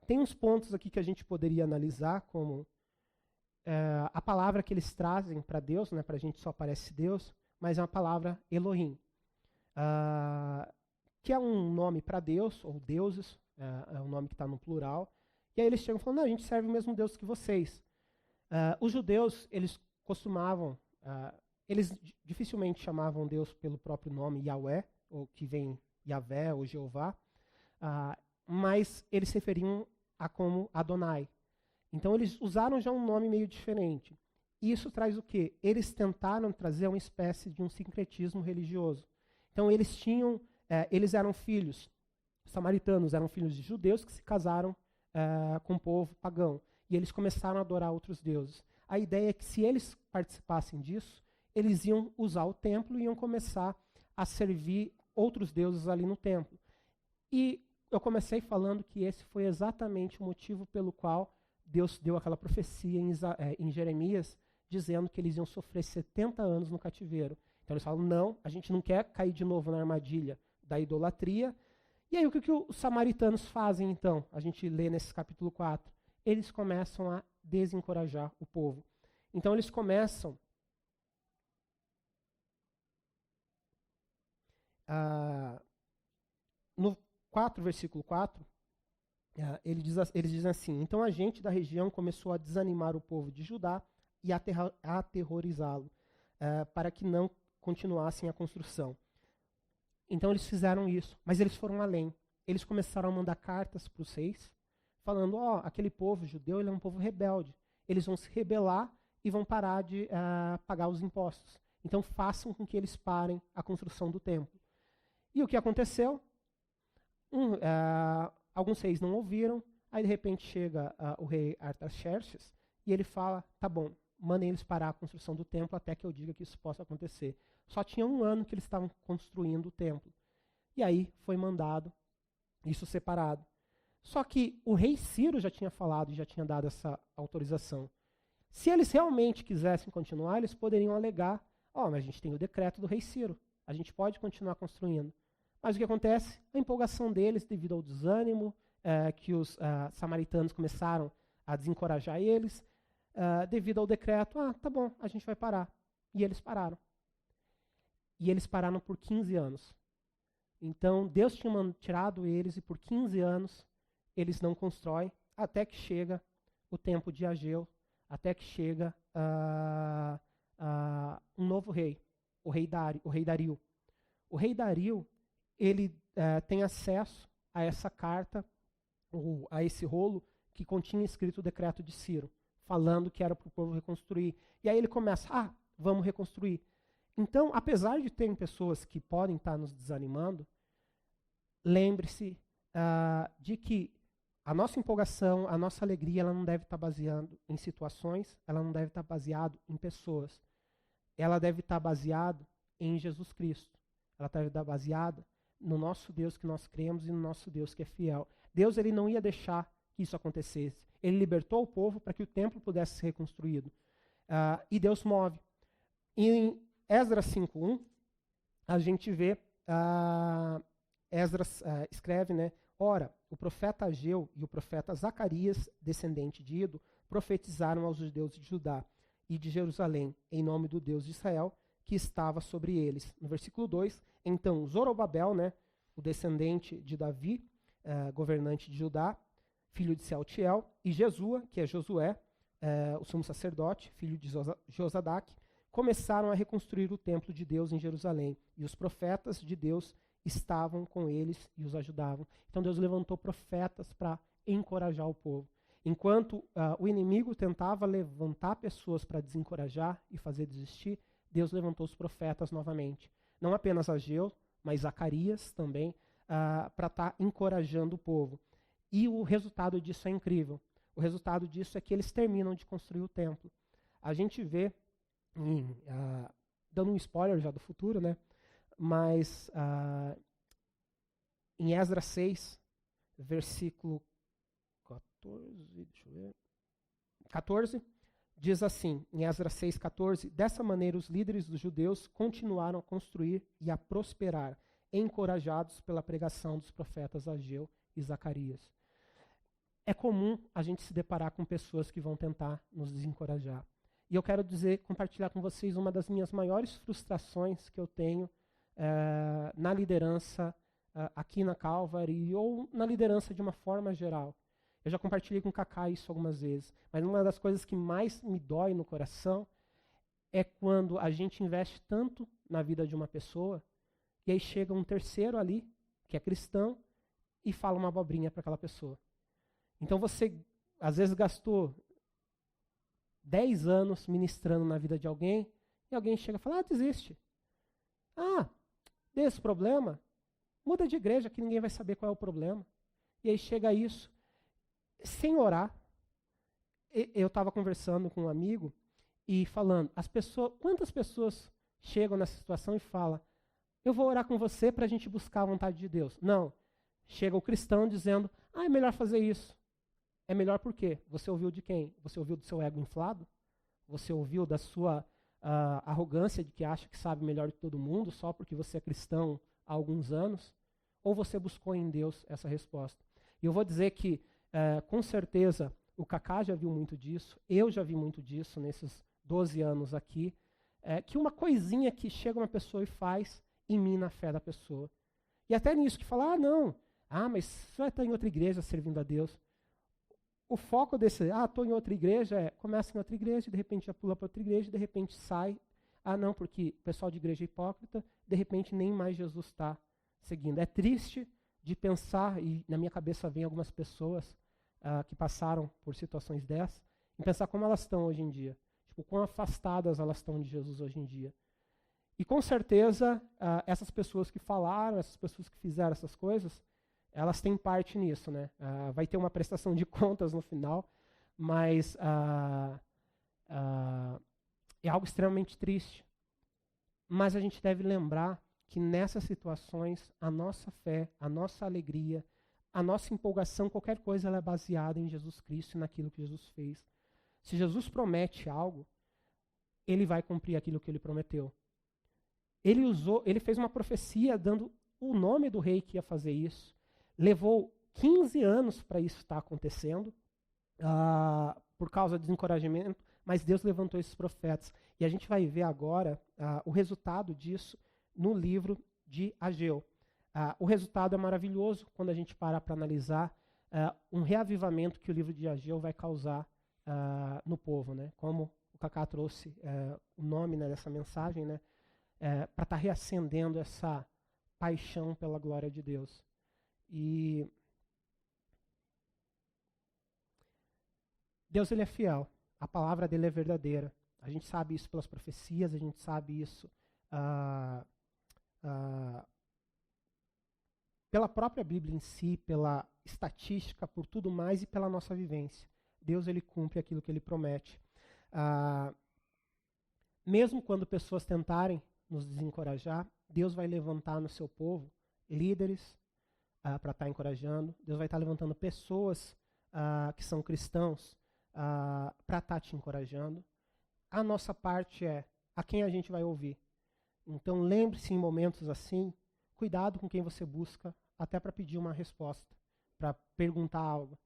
S1: Tem uns pontos aqui que a gente poderia analisar, como a palavra que eles trazem para Deus, né, para a gente só aparece Deus, mas é uma palavra Elohim, que é um nome para Deus, ou deuses, é um nome que está no plural. E aí eles chegam falando, não, a gente serve o mesmo Deus que vocês. Os judeus, eles costumavam, eles dificilmente chamavam Deus pelo próprio nome Yahweh, ou que vem Yahvé ou Jeová, mas eles se referiam a como Adonai. Então eles usaram já um nome meio diferente. E isso traz o quê? Eles tentaram trazer uma espécie de um sincretismo religioso. Então eles eram filhos, os samaritanos eram filhos de judeus que se casaram com o povo pagão. E eles começaram a adorar outros deuses. A ideia é que se eles participassem disso, eles iam usar o templo e iam começar a servir outros deuses ali no templo. E eu comecei falando que esse foi exatamente o motivo pelo qual Deus deu aquela profecia em Jeremias, dizendo que eles iam sofrer 70 anos no cativeiro. Então eles falam, não, a gente não quer cair de novo na armadilha da idolatria. E aí o que os samaritanos fazem então? A gente lê nesse capítulo 4. Eles começam a desencorajar o povo. Então eles começam no 4, versículo 4, eles dizem assim, então a gente da região começou a desanimar o povo de Judá e a aterrorizá-lo, para que não continuassem a construção. Então eles fizeram isso, mas eles foram além. Eles começaram a mandar cartas para os reis, falando, aquele povo judeu ele é um povo rebelde. Eles vão se rebelar e vão parar de pagar os impostos. Então façam com que eles parem a construção do templo. E o que aconteceu? Alguns reis não ouviram, aí de repente chega o rei Artaxerxes e ele fala, tá bom, mandem eles parar a construção do templo até que eu diga que isso possa acontecer. Só tinha 1 ano que eles estavam construindo o templo. E aí foi mandado isso separado. Só que o rei Ciro já tinha falado e já tinha dado essa autorização. Se eles realmente quisessem continuar, eles poderiam alegar, mas a gente tem o decreto do rei Ciro, a gente pode continuar construindo. Mas o que acontece? A empolgação deles, devido ao desânimo, que os samaritanos começaram a desencorajar eles, devido ao decreto, tá bom, a gente vai parar. E eles pararam. E eles pararam por 15 anos. Então, Deus tinha tirado eles e por 15 anos eles não constroem, até que chega o tempo de Ageu, até que chega um novo rei, o rei Dario. O rei Dario, ele tem acesso a essa carta, ou a esse rolo, que continha escrito o decreto de Ciro, falando que era para o povo reconstruir. E aí ele começa, vamos reconstruir. Então, apesar de terem pessoas que podem estar nos desanimando, lembre-se de que a nossa empolgação, a nossa alegria, ela não deve estar baseada em situações, ela não deve estar baseada em pessoas. Ela deve estar baseada em Jesus Cristo. Ela deve estar baseada no nosso Deus que nós cremos e no nosso Deus que é fiel. Deus ele não ia deixar que isso acontecesse. Ele libertou o povo para que o templo pudesse ser reconstruído. E Deus move. Em Esdras 5:1, a gente vê, Esdras escreve, né? Ora, o profeta Ageu e o profeta Zacarias, descendente de Ido, profetizaram aos judeus de Judá e de Jerusalém, em nome do Deus de Israel, que estava sobre eles. No versículo 2, então Zorobabel, né, o descendente de Davi, governante de Judá, filho de Sealtiel, e Jesua, que é Josué, o sumo sacerdote, filho de Josadaque, começaram a reconstruir o templo de Deus em Jerusalém. E os profetas de Deus estavam com eles e os ajudavam. Então Deus levantou profetas para encorajar o povo. Enquanto o inimigo tentava levantar pessoas para desencorajar e fazer desistir, Deus levantou os profetas novamente. Não apenas Ageu, mas Zacarias também, para estar encorajando o povo. E o resultado disso é incrível. O resultado disso é que eles terminam de construir o templo. a gente vê, dando um spoiler já do futuro, né? Mas em Esdras 6, versículo 14, deixa eu ver, 14, diz assim, em Esdras 6,14, dessa maneira os líderes dos judeus continuaram a construir e a prosperar, encorajados pela pregação dos profetas Ageu e Zacarias. É comum a gente se deparar com pessoas que vão tentar nos desencorajar. E eu quero compartilhar com vocês uma das minhas maiores frustrações que eu tenho na liderança aqui na Calvary ou na liderança de uma forma geral. Eu já compartilhei com o Kaká isso algumas vezes, mas uma das coisas que mais me dói no coração é quando a gente investe tanto na vida de uma pessoa e aí chega um terceiro ali, que é cristão, e fala uma abobrinha para aquela pessoa. Então você, às vezes, gastou 10 anos ministrando na vida de alguém e alguém chega e fala, desiste. Desse problema, muda de igreja que ninguém vai saber qual é o problema. E aí chega isso. Sem orar, eu estava conversando com um amigo e falando, quantas pessoas chegam nessa situação e falam, eu vou orar com você para a gente buscar a vontade de Deus. Não, chega o cristão dizendo, é melhor fazer isso. É melhor por quê? Você ouviu de quem? Você ouviu do seu ego inflado? Você ouviu da sua arrogância de que acha que sabe melhor que todo mundo só porque você é cristão há alguns anos? Ou você buscou em Deus essa resposta? E eu vou dizer que com certeza, o Kaká já viu muito disso, eu já vi muito disso nesses 12 anos aqui, que uma coisinha que chega uma pessoa e faz em mim na fé da pessoa. E até nisso que fala, mas você vai estar em outra igreja servindo a Deus. O foco desse, estou em outra igreja, começa em outra igreja, de repente já pula para outra igreja, de repente sai, porque o pessoal de igreja é hipócrita, de repente nem mais Jesus está seguindo. É triste de pensar, e na minha cabeça vem algumas pessoas que passaram por situações dessas, em pensar como elas estão hoje em dia. Quão afastadas elas estão de Jesus hoje em dia. E com certeza, essas pessoas que falaram, essas pessoas que fizeram essas coisas, elas têm parte nisso, né? Vai ter uma prestação de contas no final, mas é algo extremamente triste. Mas a gente deve lembrar que nessas situações, a nossa fé, a nossa alegria, a nossa empolgação, qualquer coisa, ela é baseada em Jesus Cristo e naquilo que Jesus fez. Se Jesus promete algo, ele vai cumprir aquilo que ele prometeu. Ele fez uma profecia dando o nome do rei que ia fazer isso. Levou 15 anos para isso estar acontecendo, por causa do desencorajamento, mas Deus levantou esses profetas. E a gente vai ver agora o resultado disso no livro de Ageu. O resultado é maravilhoso quando a gente para analisar um reavivamento que o livro de Ageu vai causar no povo, né? Como o Kaká trouxe o nome, né, dessa mensagem, né, para estar reacendendo essa paixão pela glória de Deus. E Deus, ele é fiel, a palavra dele é verdadeira. A gente sabe isso pelas profecias, a gente sabe isso pela própria Bíblia em si, pela estatística, por tudo mais e pela nossa vivência. Deus, ele cumpre aquilo que ele promete. Mesmo quando pessoas tentarem nos desencorajar, Deus vai levantar no seu povo líderes para estar encorajando. Deus vai estar levantando pessoas que são cristãos para estar te encorajando. A nossa parte é a quem a gente vai ouvir. Então lembre-se em momentos assim, cuidado com quem você busca, até para pedir uma resposta, para perguntar algo.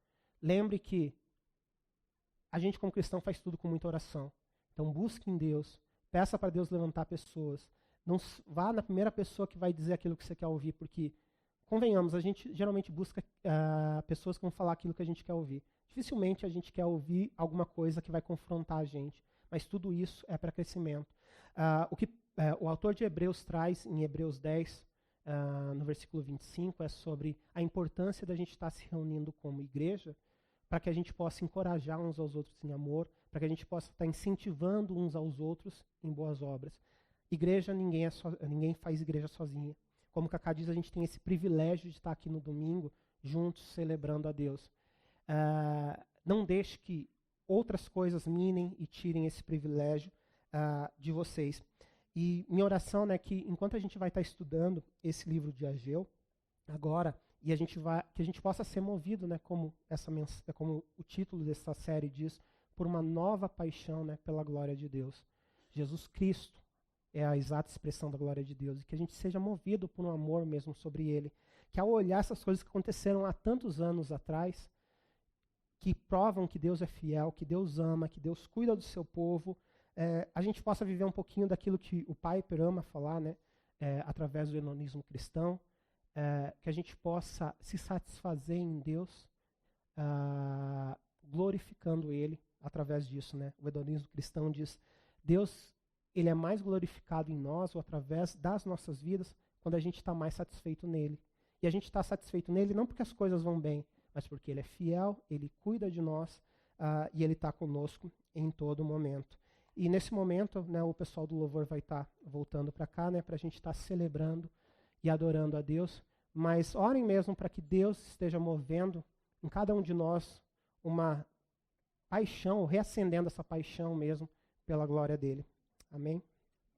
S1: Lembre que a gente como cristão faz tudo com muita oração. Então busque em Deus, peça para Deus levantar pessoas. Não vá na primeira pessoa que vai dizer aquilo que você quer ouvir, porque, convenhamos, a gente geralmente busca pessoas que vão falar aquilo que a gente quer ouvir. Dificilmente a gente quer ouvir alguma coisa que vai confrontar a gente, mas tudo isso é para crescimento. O que o autor de Hebreus traz em Hebreus 10, no versículo 25, é sobre a importância da gente estar se reunindo como igreja para que a gente possa encorajar uns aos outros em amor, para que a gente possa estar incentivando uns aos outros em boas obras. Igreja, ninguém faz igreja sozinha. Como o Kaká diz, a gente tem esse privilégio de estar aqui no domingo, juntos, celebrando a Deus. Não deixe que outras coisas minem e tirem esse privilégio de vocês. E minha oração, né, que enquanto a gente vai estar estudando esse livro de Ageu agora, e que a gente possa ser movido, né, como o título dessa série diz, por uma nova paixão, né, pela glória de Deus. Jesus Cristo é a exata expressão da glória de Deus, e que a gente seja movido por um amor mesmo sobre Ele, que ao olhar essas coisas que aconteceram há tantos anos atrás, que provam que Deus é fiel, que Deus ama, que Deus cuida do seu povo, a gente possa viver um pouquinho daquilo que o Piper ama falar, né, através do hedonismo cristão, que a gente possa se satisfazer em Deus, glorificando Ele através disso, né? O hedonismo cristão diz, Deus, Ele é mais glorificado em nós ou através das nossas vidas quando a gente está mais satisfeito nele. E a gente está satisfeito nele não porque as coisas vão bem, mas porque Ele é fiel, Ele cuida de nós e Ele está conosco em todo momento. E nesse momento, né, o pessoal do louvor vai estar voltando para cá, né, para a gente estar celebrando e adorando a Deus. Mas orem mesmo para que Deus esteja movendo em cada um de nós uma paixão, reacendendo essa paixão mesmo pela glória dele. Amém?